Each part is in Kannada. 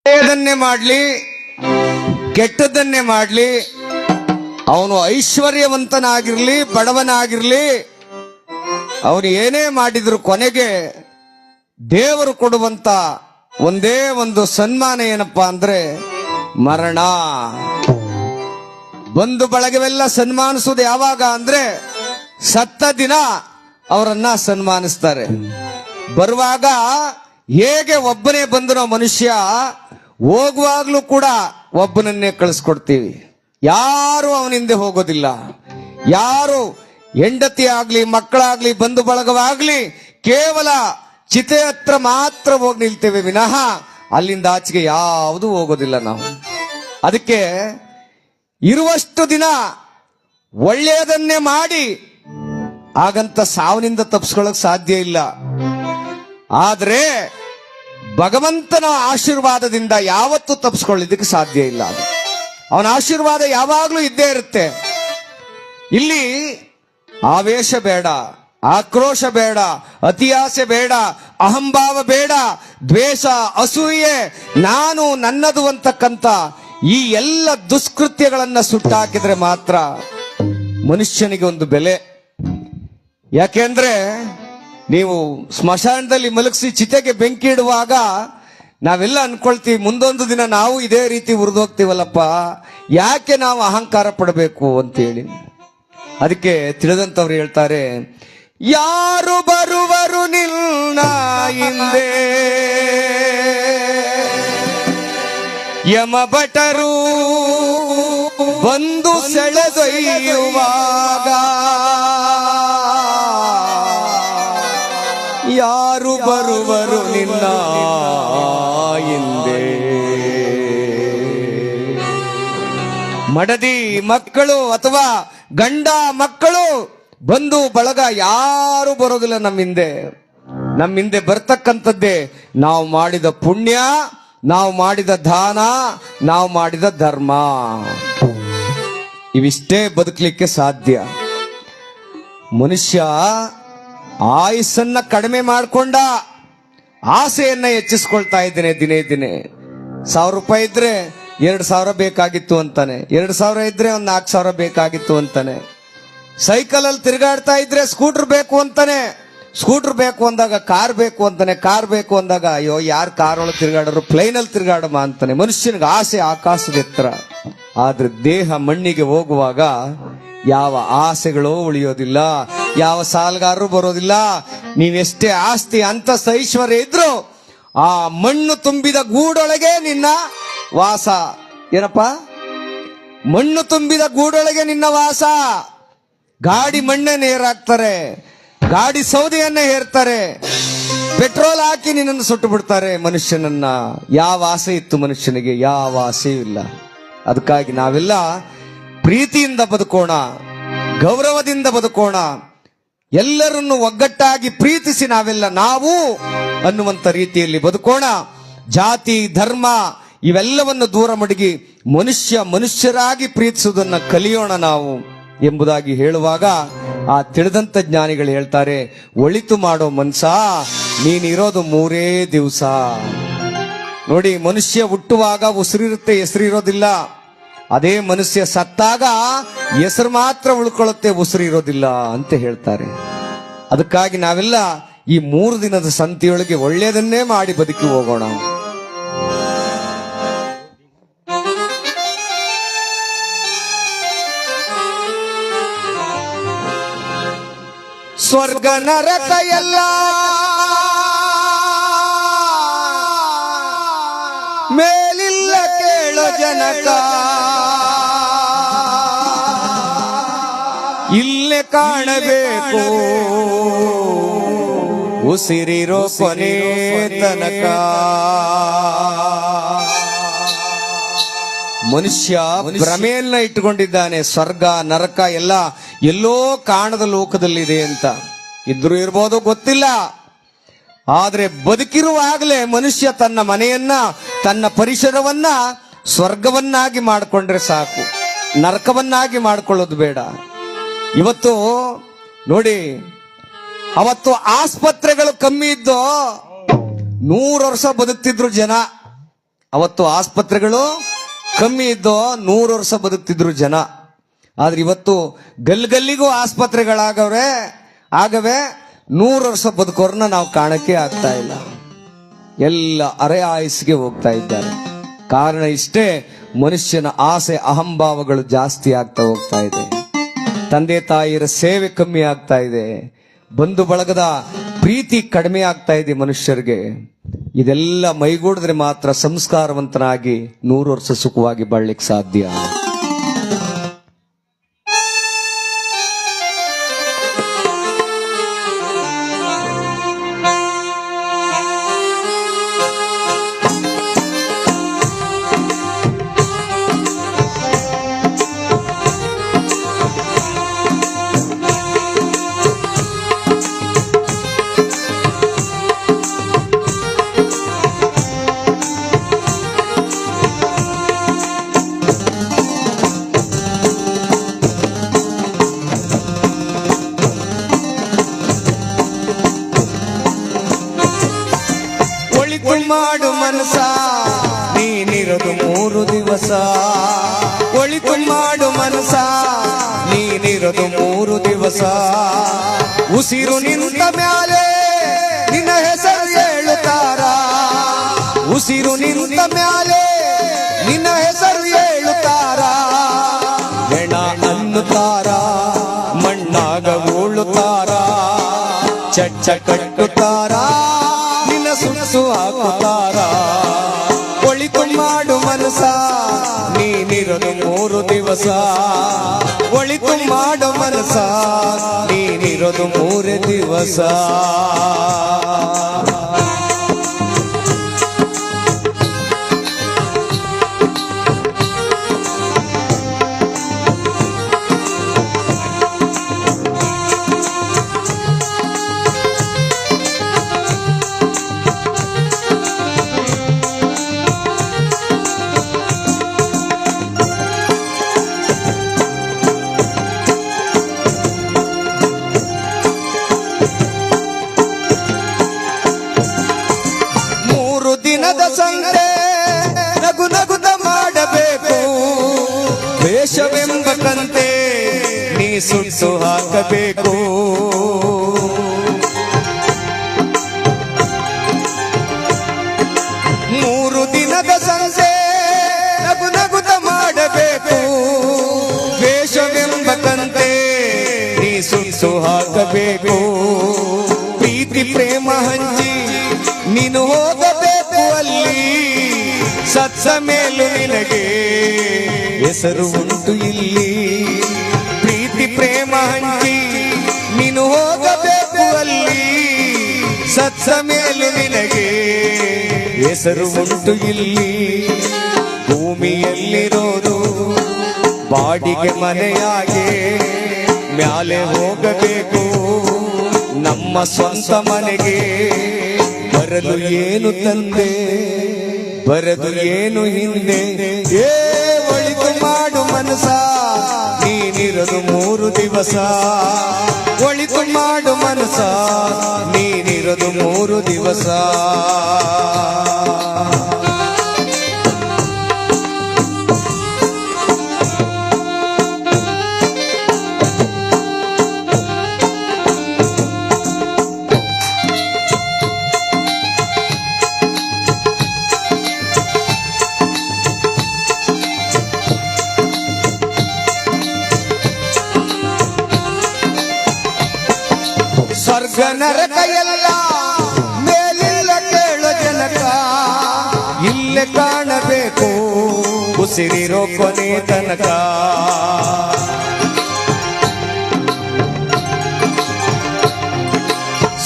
ಒಳ್ಳೆಯದನ್ನೇ ಮಾಡ್ಲಿ ಕೆಟ್ಟದ್ದನ್ನೇ ಮಾಡ್ಲಿ, ಅವನು ಐಶ್ವರ್ಯವಂತನಾಗಿರ್ಲಿ ಬಡವನಾಗಿರ್ಲಿ, ಅವನು ಏನೇ ಮಾಡಿದ್ರು ಕೊನೆಗೆ ದೇವರು ಕೊಡುವಂತ ಒಂದೇ ಒಂದು ಸನ್ಮಾನ ಏನಪ್ಪಾ ಅಂದ್ರೆ ಮರಣ. ಬಂಧು ಬಳಗವೆಲ್ಲ ಸನ್ಮಾನಿಸುವುದು ಯಾವಾಗ ಅಂದ್ರೆ ಸತ್ತ ದಿನ ಅವರನ್ನ ಸನ್ಮಾನಿಸ್ತಾರೆ. ಬರುವಾಗ ಹೇಗೆ ಒಬ್ಬನೇ ಬಂದನೋ ಮನುಷ್ಯ, ಹೋಗುವಾಗ್ಲೂ ಕೂಡ ಒಬ್ಬನನ್ನೇ ಕಳಿಸ್ಕೊಡ್ತೀವಿ. ಯಾರು ಅವನಿಂದ ಹೋಗೋದಿಲ್ಲ. ಯಾರು ಹೆಂಡತಿ ಆಗ್ಲಿ ಮಕ್ಕಳಾಗ್ಲಿ ಬಂಧು ಬಳಗವಾಗ್ಲಿ ಕೇವಲ ಚಿತೆ ಹತ್ರ ಮಾತ್ರ ಹೋಗಿ ನಿಲ್ತೇವೆ ವಿನಃ ಅಲ್ಲಿಂದ ಆಚೆಗೆ ಯಾವುದು ಹೋಗೋದಿಲ್ಲ ನಾವು. ಅದಕ್ಕೆ ಇರುವಷ್ಟು ದಿನ ಒಳ್ಳೆಯದನ್ನೇ ಮಾಡಿ ಹಾಗಂತ ಸಾವಿನಿಂದ ತಪ್ಪಿಸ್ಕೊಳ್ಳಕ್ ಸಾಧ್ಯ ಇಲ್ಲ. ಆದ್ರೆ ಭಗವಂತನ ಆಶೀರ್ವಾದದಿಂದ ಯಾವತ್ತೂ ತಪ್ಪಿಸ್ಕೊಳ್ಳಿದ್ದಕ್ಕೆ ಸಾಧ್ಯ ಇಲ್ಲ. ಅವನ ಆಶೀರ್ವಾದ ಯಾವಾಗ್ಲೂ ಇದ್ದೇ ಇರುತ್ತೆ. ಇಲ್ಲಿ ಆವೇಶ ಬೇಡ, ಆಕ್ರೋಶ ಬೇಡ, ಅತಿಯಾಸೆ ಬೇಡ, ಅಹಂಭಾವ ಬೇಡ, ದ್ವೇಷ, ಅಸೂಯೆ, ನಾನು ನನ್ನದು ಅಂತಕ್ಕಂಥ ಈ ಎಲ್ಲ ದುಷ್ಕೃತ್ಯಗಳನ್ನ ಸುಟ್ಟಾಕಿದ್ರೆ ಮಾತ್ರ ಮನುಷ್ಯನಿಗೆ ಒಂದು ಬೆಲೆ. ಯಾಕೆಂದ್ರೆ ನೀವು ಸ್ಮಶಾನದಲ್ಲಿ ಮಲಗಿಸಿ ಚಿತೆಗೆ ಬೆಂಕಿ ಇಡುವಾಗ ನಾವೆಲ್ಲ ಅನ್ಕೊಳ್ತೀವಿ ಮುಂದೊಂದು ದಿನ ನಾವು ಇದೇ ರೀತಿ ಉರಿದೋಗ್ತೀವಲ್ಲಪ್ಪ, ಯಾಕೆ ನಾವು ಅಹಂಕಾರ ಪಡಬೇಕು ಅಂತೇಳಿ. ಅದಕ್ಕೆ ತಿಳಿದಂತವ್ರು ಹೇಳ್ತಾರೆ, ಯಾರು ಬರುವರು ನಿನ್ನ ಹಿಂದೆ ಯಮಭಟರು ಬಂದು ಸೆಳೆದೊಯ್ಯುವಾಗ, ಯಾರು ಬರುವರು ನಿನ್ನ ಹಿಂದೆ. ಮಡದಿ ಮಕ್ಕಳು ಅಥವಾ ಗಂಡ ಮಕ್ಕಳು ಬಂಧು ಬಳಗ ಯಾರು ಬರೋದಿಲ್ಲ ನಮ್ಮ ಹಿಂದೆ. ನಮ್ಮ ಹಿಂದೆ ಬರ್ತಕ್ಕಂಥದ್ದೇ ನಾವು ಮಾಡಿದ ಪುಣ್ಯ, ನಾವು ಮಾಡಿದ ದಾನ, ನಾವು ಮಾಡಿದ ಧರ್ಮ. ಇವಿಷ್ಟೇ ಬದುಕಲಿಕ್ಕೆ ಸಾಧ್ಯ. ಮನುಷ್ಯ ಆಯುಸ್ಸನ್ನ ಕಡಿಮೆ ಮಾಡಿಕೊಂಡ, ಆಸೆಯನ್ನ ಹೆಚ್ಚಿಸ್ಕೊಳ್ತಾ ಇದ್ದೇನೆ ದಿನೇ ದಿನೇ. 1000 ರೂಪಾಯಿ ಇದ್ರೆ 2000 ಬೇಕಾಗಿತ್ತು ಅಂತಾನೆ, 2000 ಇದ್ರೆ 4000 ಬೇಕಾಗಿತ್ತು ಅಂತಾನೆ. ಸೈಕಲ್ ಅಲ್ಲಿ ತಿರುಗಾಡ್ತಾ ಇದ್ರೆ ಸ್ಕೂಟರ್ ಬೇಕು ಅಂತಾನೆ, ಸ್ಕೂಟರ್ ಬೇಕು ಅಂದಾಗ ಕಾರ್ ಬೇಕು ಅಂತಾನೆ, ಕಾರ್ ಬೇಕು ಅಂದಾಗ ಅಯ್ಯೋ ಯಾರು ಕಾರ್ ಒಳಗೆ ತಿರುಗಾಡರು, ಪ್ಲೈನ್ ಅಲ್ಲಿ ತಿರುಗಾಡಮ್ಮ ಅಂತಾನೆ. ಮನುಷ್ಯನಿಗೆ ಆಸೆ ಆಕಾಶದ ಎತ್ತರ. ಆದ್ರೆ ದೇಹ ಮಣ್ಣಿಗೆ ಹೋಗುವಾಗ ಯಾವ ಆಸೆಗಳು ಉಳಿಯೋದಿಲ್ಲ, ಯಾವ ಸಾಲಗಾರರು ಬರೋದಿಲ್ಲ. ನೀವೆಷ್ಟೇ ಆಸ್ತಿ ಅಂತಸ್ತು ಐಶ್ವರ್ಯ ಇದ್ರು ಆ ಮಣ್ಣು ತುಂಬಿದ ಗೂಡೊಳಗೆ ನಿನ್ನ ವಾಸ. ಏನಪ್ಪ? ಮಣ್ಣು ತುಂಬಿದ ಗೂಡೊಳಗೆ ನಿನ್ನ ವಾಸ. ಗಾಡಿ ಮಣ್ಣನ್ನೇ ಹೇರಾಕ್ತಾರೆ, ಗಾಡಿ ಸೌದೆಯನ್ನ ಹೇರ್ತಾರೆ, ಪೆಟ್ರೋಲ್ ಹಾಕಿ ನಿನ್ನನ್ನು ಸುಟ್ಟು ಬಿಡ್ತಾರೆ ಮನುಷ್ಯನನ್ನ. ಯಾವ ಆಸೆ ಇತ್ತು ಮನುಷ್ಯನಿಗೆ? ಯಾವ ಆಸೆಯೂ ಇಲ್ಲ. ಅದಕ್ಕಾಗಿ ನಾವೆಲ್ಲ ಪ್ರೀತಿಯಿಂದ ಬದುಕೋಣ, ಗೌರವದಿಂದ ಬದುಕೋಣ, ಎಲ್ಲರನ್ನು ಒಗ್ಗಟ್ಟಾಗಿ ಪ್ರೀತಿಸಿ ನಾವೆಲ್ಲ ನಾವು ಅನ್ನುವಂತ ರೀತಿಯಲ್ಲಿ ಬದುಕೋಣ. ಜಾತಿ ಧರ್ಮ ಇವೆಲ್ಲವನ್ನು ದೂರ ಮಡಗಿ ಮನುಷ್ಯರಾಗಿ ಪ್ರೀತಿಸುವುದನ್ನ ಕಲಿಯೋಣ ನಾವು ಎಂಬುದಾಗಿ ಹೇಳುವಾಗ ಆ ತಿಳಿದಂತ ಜ್ಞಾನಿಗಳು ಹೇಳ್ತಾರೆ, ಒಳಿತು ಮಾಡೋ ಮನ್ಸ ನೀನಿರೋದು 3 ದಿವಸ. ನೋಡಿ, ಮನುಷ್ಯ ಹುಟ್ಟುವಾಗ ಉಸಿರಿರುತ್ತೆ, ಹೆಸರಿರೋದಿಲ್ಲ. ಅದೇ ಮನುಷ್ಯ ಸತ್ತಾಗ ಹೆಸರು ಮಾತ್ರ ಉಳ್ಕೊಳ್ಳುತ್ತೆ, ಉಸಿರಿರೋದಿಲ್ಲ ಅಂತ ಹೇಳ್ತಾರೆ. ಅದಕ್ಕಾಗಿ ನಾವೆಲ್ಲ ಈ 3 ದಿನದ ಸಂತೆಯೊಳಗೆ ಒಳ್ಳೆಯದನ್ನೇ ಮಾಡಿ ಬದುಕಿ ಹೋಗೋಣ. ಸ್ವರ್ಗ ನರಕ ಎಲ್ಲ ಮೇಲಿಲ್ಲ ಕೇಳೋ ಜನಕ, ಇಲ್ಲೇ ಕಾಣಬೇಕು ಉಸಿರಿರೋ ಕೊನೆ ತನಕ. ಮನುಷ್ಯ ಭ್ರಮೆಯನ್ನ ಇಟ್ಟುಕೊಂಡಿದ್ದಾನೆ, ಸ್ವರ್ಗ ನರಕ ಎಲ್ಲ ಎಲ್ಲೋ ಕಾಣದ ಲೋಕದಲ್ಲಿದೆ ಅಂತ. ಇದ್ರೂ ಇರ್ಬೋದು, ಗೊತ್ತಿಲ್ಲ. ಆದ್ರೆ ಬದುಕಿರುವಾಗಲೇ ಮನುಷ್ಯ ತನ್ನ ಮನೆಯನ್ನ, ತನ್ನ ಪರಿಸರವನ್ನ ಸ್ವರ್ಗವನ್ನಾಗಿ ಮಾಡಿಕೊಂಡ್ರೆ ಸಾಕು, ನರಕವನ್ನಾಗಿ ಮಾಡ್ಕೊಳ್ಳೋದು ಬೇಡ. ಇವತ್ತು ನೋಡಿ, ಅವತ್ತು ಆಸ್ಪತ್ರೆಗಳು ಕಮ್ಮಿ ಇದ್ದು 100 ವರ್ಷ ಬದುಕ್ತಿದ್ರು ಜನ. ಅವತ್ತು ಆಸ್ಪತ್ರೆಗಳು ಕಮ್ಮಿ ಇದ್ದೋ 100 ವರ್ಷ ಬದುಕ್ತಿದ್ರು ಜನ. ಆದ್ರೆ ಇವತ್ತು ಗಲ್ಲಿಗೂ ಆಸ್ಪತ್ರೆಗಳಾಗವೆ 100 ವರ್ಷ ಬದುಕೋರ್ನ ನಾವು ಕಾಣಕ್ಕೆ ಆಗ್ತಾ ಇಲ್ಲ. ಎಲ್ಲ ಅರೆ ಆಯುಸ್ಗೆ ಹೋಗ್ತಾ ಇದ್ದಾರೆ. ಕಾರಣ ಇಷ್ಟೇ, ಮನುಷ್ಯನ ಆಸೆ ಅಹಂಭಾವಗಳು ಜಾಸ್ತಿ ಆಗ್ತಾ ಹೋಗ್ತಾ ಇದೆ. ತಂದೆ ತಾಯಿಯರ ಸೇವೆ ಕಮ್ಮಿ ಆಗ್ತಾ ಇದೆ. ಬಂಧು ಬಳಗದ ಪ್ರೀತಿ ಕಡಿಮೆ ಆಗ್ತಾ ಇದೆ ಮನುಷ್ಯರಿಗೆ. ಇದೆಲ್ಲ ಮೈಗೂಡಿದ್ರೆ ಮಾತ್ರ ಸಂಸ್ಕಾರವಂತನಾಗಿ 100 ವರ್ಷ ಸುಖವಾಗಿ ಬಾಳ್ಲಿಕ್ಕೆ ಸಾಧ್ಯ. ಮಾಡು ಮನಸ ನೀನಿರೋದು 3 ದಿವಸ. ಒಳಿತು ಮಾಡು ಮನಸ ನೀನಿರೋದು 3 ದಿವಸ. ಉಸಿರು ನಿಂತ ಮ್ಯಾಲೆ ನಿನ್ನ ಹೆಸರು ಹೇಳುತ್ತಾರ. ಉಸಿರು ನಿಂತ ಮ್ಯಾಲೆ ನಿನ್ನ ಹೆಸರು ಹೇಳುತ್ತಾರ. ಹೆಣ ಅನ್ನುತ್ತಾರ, ಮಣ್ಣಾಗ ಉಳುತ್ತಾರ, ಚಚ್ಚ ಕಟ್ಟುತ್ತಾರ, ಸುಟ್ಟು ಹಾಕುತ್ತಾರ. ಒಳಿತು ಮಾಡು ಮನಸ ನೀನಿರೋದು 3 ದಿವಸ. ಒಳಿತು ಮಾಡು ಮನಸ ನೀನಿರೋದು 3 ದಿವಸ. ಸಂತೆ ನಗು ನಗುತ ಮಾಡಬೇಕು. ವೇಷವೆಂಬ ಕಂತೆ ನೀ ಸುಟ್ಟು ಹಾಕಬೇಕು. 3 ದಿನದ ಸಂತೆ ನಗು ನಗುತ ಮಾಡಬೇಕು. ವೇಷವೆಂಬ ಕಂತೆ ನೀ ಸುಟ್ಟು ಹಾಕಬೇಕು. ಪ್ರೀತಿ ಪ್ರೇಮ ಹಂಚಿ ನೀನು ಹೋಗಬೇಕು ಅಲ್ಲಿ. ಸತ್ತ ಮೇಲೂ ನಿನಗೆ ಹೆಸರು ಉಂಟು ಇಲ್ಲಿ. ಪ್ರೀತಿ ಪ್ರೇಮ ಹಂಚಿ ನೀನು ಹೋಗಬೇಕು ಅಲ್ಲಿ. ಸತ್ತ ಮೇಲೂ ನಿನಗೆ ಹೆಸರು ಉಂಟು ಇಲ್ಲಿ. ಭೂಮಿಯಲ್ಲಿರೋದು ಬಾಡಿಗೆ ಮನೆಯಾಗೆ ಮ್ಯಾಲೆ ಹೋಗಬೇಕು. ನಮ್ಮ ಸ್ವಂತ ಮನೆಗೆ ಬರಲು ಏನು ತಂದೆ, ಬರದು ಏನು ಹಿಂದೆ. ಒಳಿತು ಮಾಡು ಮನಸ ನೀನಿರೋದು 3 ದಿವಸ. ಒಳಿತು ಮಾಡು ಮನಸ ನೀನಿರೋದು 3 ದಿವಸ. ಸ್ವರ್ಗ ನರಕ ಎಲ್ಲ ಮೇಲಿಲ್ಲ ಕೇಳೋ ಜನಕ. ಇಲ್ಲೇ ಕಾಣಬೇಕು ಉಸಿರಿರೋ ಕೊನೆ ತನಕ.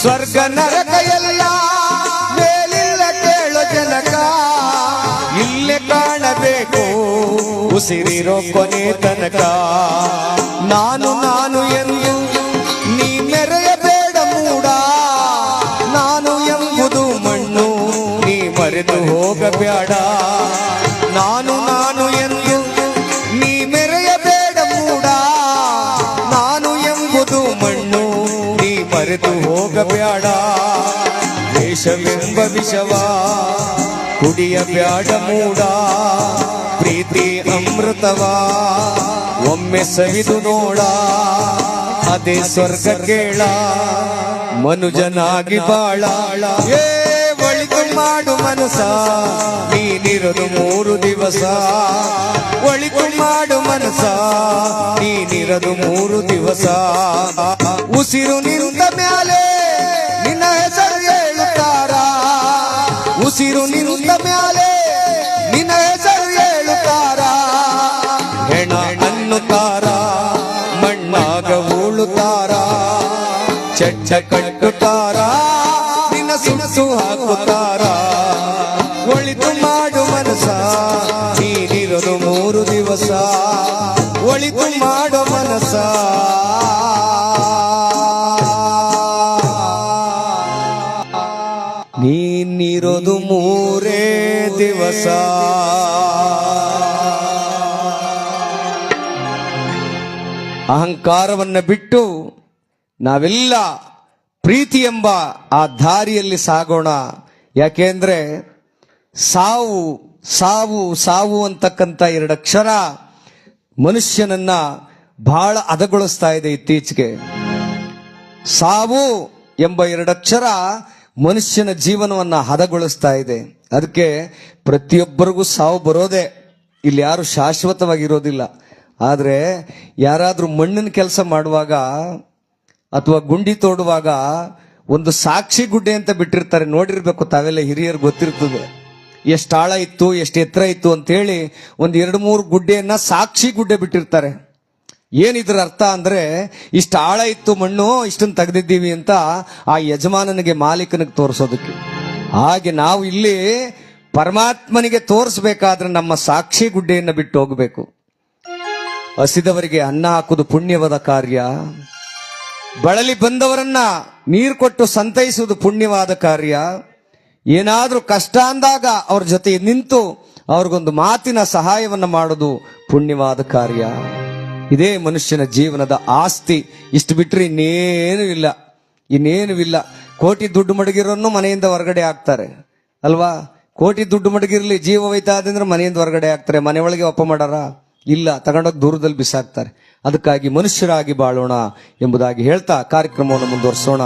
ಸ್ವರ್ಗ ನರಕ ಎಲ್ಲ ಮೇಲಿಲ್ಲ ಕೇಳೋ ಜನಕ. ಇಲ್ಲೇ ಕಾಣಬೇಕು ಉಸಿರಿರೋ ಕೊನೆ ತನಕ. ನಾನು ನಾನು ಎಂದು ನೀ ಮೆರೆಯಬೇಡ ಮೂಡ. ನಾನು ಎಂಬುದು ಮಣ್ಣು ನೀ ಮರೆತು ಹೋಗಬೇಡ. ನಾನು ನಾನು ಎಂದು ನೀ ಮೆರೆಯಬೇಡ ಮೂಡ. ನಾನು ಎಂಬುದು ಮಣ್ಣು ನೀ ಮರೆತು ಹೋಗಬೇಡ. ದೇಶವೆಂಬ ವಿಷವ ಕುಡಿಯ ಬ್ಯಾಡ ಮೂಡ ಪ್ರೀತಿ ಅಮೃತವಾ ಒಮ್ಮೆ ಸವಿದು ನೋಡ ಅದೇ ಸ್ವರ್ಗ ಕೇಳ ಮನುಜನಾಗಿ ಬಾಳ ಏ ಒಳಿತು ಮಾಡು ಮನಸ ನೀನಿರೋದು 3 ದಿವಸ ಒಳಿತು ಮಾಡು ಮನಸ ನೀನಿರೋದು 3 ದಿವಸ ಉಸಿರು ನಿಂತ ಮ್ಯಾಲೆ ನಿನ್ನ ಹೆಸರು ಹೇಳುತ್ತಾರ ಉಸಿರು ನಿಂತ ಮ್ಯಾಲೆ ನಿನ್ನ ಹೆಸರು ಹೇಳುತ್ತಾರ ಹೆಣ ಅನ್ನುತ್ತಾರ ಮಣ್ಣಾಗ ಉಳುತ್ತಾರ ಚಡ್ಡ ಕಟ್ಟುತ್ತಾರ ನಿನ್ನ ಸುಣಸು ಹಾಕುತ್ತಾರ ಒಳಿತು ಮಾಡು ಮನಸ ನೀನಿರೋದು 3 ದಿವಸ ಒಳಿತು ಮಾಡು ಮನಸ ನೀನಿರೋದು 3 ದಿವಸ. ಅಹಂಕಾರವನ್ನ ಬಿಟ್ಟು ನಾವೆಲ್ಲ ಪ್ರೀತಿ ಎಂಬ ಆ ದಾರಿಯಲ್ಲಿ ಸಾಗೋಣ. ಯಾಕೆಂದ್ರೆ ಸಾವು ಸಾವು ಸಾವು ಅಂತಕ್ಕಂಥ 2 ಅಕ್ಷರ ಮನುಷ್ಯನನ್ನ ಬಹಳ ಹದಗೊಳಿಸ್ತಾ ಇದೆ ಇತ್ತೀಚೆಗೆ. ಸಾವು ಎಂಬ 2 ಅಕ್ಷರ ಮನುಷ್ಯನ ಜೀವನವನ್ನ ಹದಗೊಳಿಸ್ತಾ ಇದೆ. ಅದಕ್ಕೆ ಪ್ರತಿಯೊಬ್ಬರಿಗೂ ಸಾವು ಬರೋದೇ, ಇಲ್ಲಿ ಯಾರು ಶಾಶ್ವತವಾಗಿರೋದಿಲ್ಲ. ಆದ್ರೆ ಯಾರಾದ್ರೂ ಮಣ್ಣಿನ ಕೆಲಸ ಮಾಡುವಾಗ ಅಥವಾ ಗುಂಡಿ ತೋಡುವಾಗ ಒಂದು ಸಾಕ್ಷಿ ಗುಡ್ಡೆ ಅಂತ ಬಿಟ್ಟಿರ್ತಾರೆ, ನೋಡಿರ್ಬೇಕು ತಾವೆಲ್ಲ, ಹಿರಿಯರು ಗೊತ್ತಿರ್ತದೆ. ಎಷ್ಟು ಆಳ ಇತ್ತು, ಎಷ್ಟು ಎತ್ತರ ಇತ್ತು ಅಂತೇಳಿ ಒಂದು 2-3 ಗುಡ್ಡೆಯನ್ನ ಸಾಕ್ಷಿ ಗುಡ್ಡೆ ಬಿಟ್ಟಿರ್ತಾರೆ. ಏನಿದ್ರ ಅರ್ಥ ಅಂದ್ರೆ ಇಷ್ಟು ಆಳ ಇತ್ತು ಮಣ್ಣು, ಇಷ್ಟನ್ನು ತೆಗೆದಿದ್ದೀವಿ ಅಂತ ಆ ಯಜಮಾನನಿಗೆ, ಮಾಲೀಕನಿಗೆ ತೋರಿಸೋದಕ್ಕೆ. ಹಾಗೆ ನಾವು ಇಲ್ಲಿ ಪರಮಾತ್ಮನಿಗೆ ತೋರಿಸ್ಬೇಕಾದ್ರೆ ನಮ್ಮ ಸಾಕ್ಷಿ ಗುಡ್ಡೆಯನ್ನು ಬಿಟ್ಟು ಹೋಗಬೇಕು. ಹಸಿದವರಿಗೆ ಅನ್ನ ಹಾಕುವುದು ಪುಣ್ಯವಾದ ಕಾರ್ಯ, ಬಳಲಿ ಬಂದವರನ್ನ ನೀರು ಕೊಟ್ಟು ಸಂತೈಸುವುದು ಪುಣ್ಯವಾದ ಕಾರ್ಯ, ಏನಾದ್ರೂ ಕಷ್ಟ ಅಂದಾಗ ಅವ್ರ ಜೊತೆ ನಿಂತು ಅವ್ರಿಗೊಂದು ಮಾತಿನ ಸಹಾಯವನ್ನ ಮಾಡೋದು ಪುಣ್ಯವಾದ ಕಾರ್ಯ. ಇದೇ ಮನುಷ್ಯನ ಜೀವನದ ಆಸ್ತಿ. ಇಷ್ಟು ಬಿಟ್ರೆ ಇನ್ನೇನು ಇಲ್ಲ. ಕೋಟಿ ದುಡ್ಡು ಮಡಗಿರೋನು ಮನೆಯಿಂದ ಹೊರಗಡೆ ಹಾಕ್ತಾರೆ ಅಲ್ವಾ? ಕೋಟಿ ದುಡ್ಡು ಮಡಗಿರ್ಲಿ, ಜೀವ ಹೋಯ್ತಾ ಅಂದ್ರೆ ಮನೆಯಿಂದ ಹೊರಗಡೆ ಹಾಕ್ತಾರೆ. ಮನೆ ಒಳಗೆ ಒಪ್ಪ ಮಾಡಾರ? ಇಲ್ಲ, ತಗೊಂಡೋಗಿ ದೂರದಲ್ಲಿ ಬಿಸಾಕ್ತಾರೆ. ಅದಕ್ಕಾಗಿ ಮನುಷ್ಯರಾಗಿ ಬಾಳೋಣ ಎಂಬುದಾಗಿ ಹೇಳ್ತಾ ಕಾರ್ಯಕ್ರಮವನ್ನು ಮುಂದುವರಿಸೋಣ.